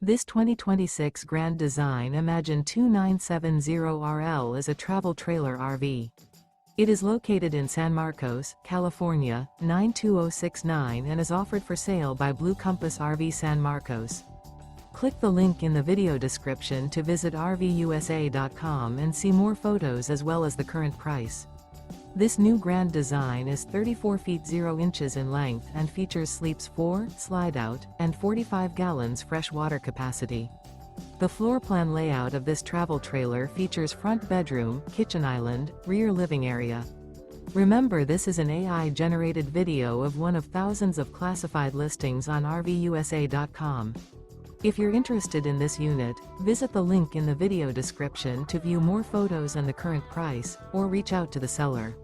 This 2026 Grand Design Imagine 2970RL is a travel trailer RV. It is located in San Marcos, California, 92069 and is offered for sale by Blue Compass RV San Marcos. Click the link in the video description to visit RVUSA.com and see more photos as well as the current price. This new Grand Design is 34 feet 0 inches in length and features sleeps 4, slide-out, and 45 gallons fresh water capacity. The floor plan layout of this travel trailer features front bedroom, kitchen island, rear living area. Remember, this is an AI-generated video of one of thousands of classified listings on RVUSA.com. If you're interested in this unit, visit the link in the video description to view more photos and the current price, or reach out to the seller.